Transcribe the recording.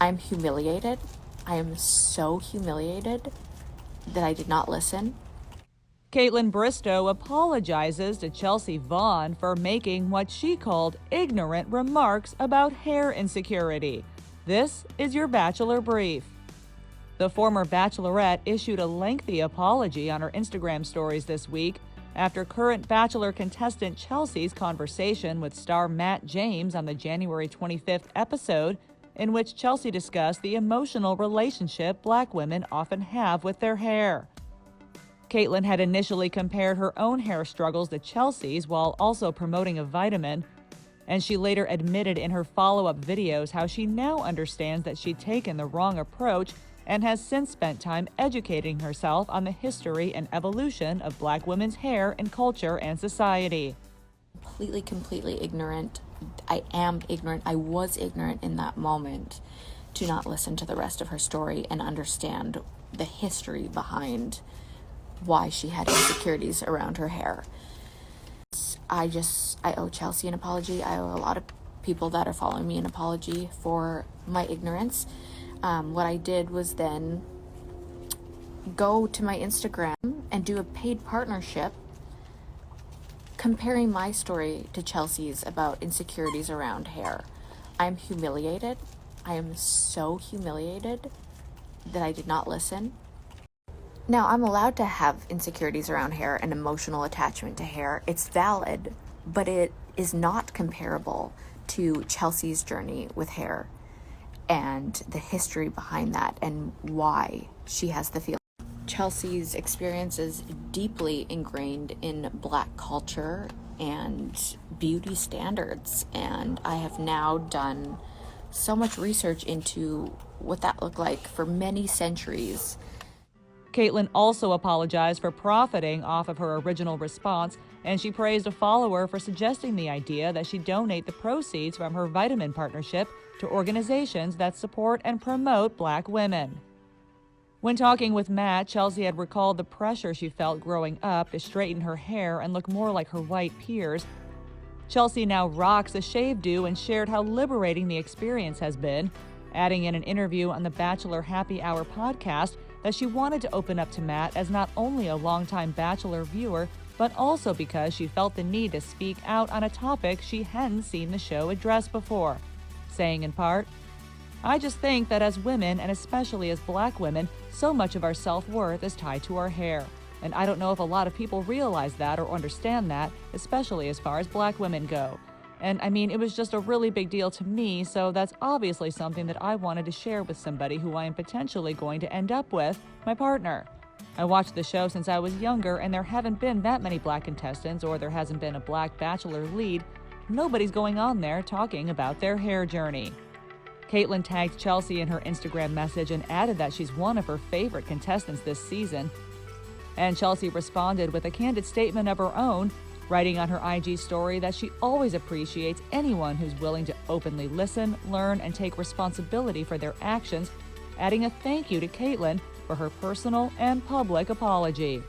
I'm humiliated. I am so humiliated that I did not listen. Kaitlyn Bristowe apologizes to Chelsea Vaughn for making what she called ignorant remarks about hair insecurity. This is your Bachelor Brief. The former Bachelorette issued a lengthy apology on her Instagram stories this week after current Bachelor contestant Chelsea's conversation with star Matt James on the January 25th episode, in which Chelsea discussed the emotional relationship Black women often have with their hair. Kaitlyn had initially compared her own hair struggles to Chelsea's while also promoting a vitamin, and she later admitted in her follow-up videos how she now understands that she'd taken the wrong approach and has since spent time educating herself on the history and evolution of Black women's hair in culture and society. Completely ignorant. I am ignorant. I was ignorant in that moment to not listen to the rest of her story and understand the history behind why she had insecurities around her hair. I owe Chelsea an apology. I owe a lot of people that are following me an apology for my ignorance. What I did was then go to my Instagram and do a paid partnership comparing my story to Chelsea's about insecurities around hair. I'm humiliated. I am so humiliated that I did not listen. Now, I'm allowed to have insecurities around hair and emotional attachment to hair. It's valid, but it is not comparable to Chelsea's journey with hair and the history behind that and why she has the feeling. Chelsea's experience is deeply ingrained in Black culture and beauty standards, and I have now done so much research into what that looked like for many centuries. Kaitlyn also apologized for profiting off of her original response, and she praised a follower for suggesting the idea that she donate the proceeds from her vitamin partnership to organizations that support and promote Black women. When talking with Matt, Chelsea had recalled the pressure she felt growing up to straighten her hair and look more like her white peers. Chelsea now rocks a shave do and shared how liberating the experience has been, adding in an interview on the Bachelor Happy Hour podcast that she wanted to open up to Matt as not only a longtime Bachelor viewer, but also because she felt the need to speak out on a topic she hadn't seen the show address before, saying in part, "I just think that as women, and especially as Black women, so much of our self-worth is tied to our hair. And I don't know if a lot of people realize that or understand that, especially as far as Black women go. And I mean, it was just a really big deal to me, so that's obviously something that I wanted to share with somebody who I am potentially going to end up with, my partner. I watched the show since I was younger, and there haven't been that many Black contestants, or there hasn't been a Black Bachelor lead. Nobody's going on there talking about their hair journey." Kaitlyn tagged Chelsea in her Instagram message and added that she's one of her favorite contestants this season. And Chelsea responded with a candid statement of her own, writing on her IG story that she always appreciates anyone who's willing to openly listen, learn, and take responsibility for their actions, adding a thank you to Kaitlyn for her personal and public apology.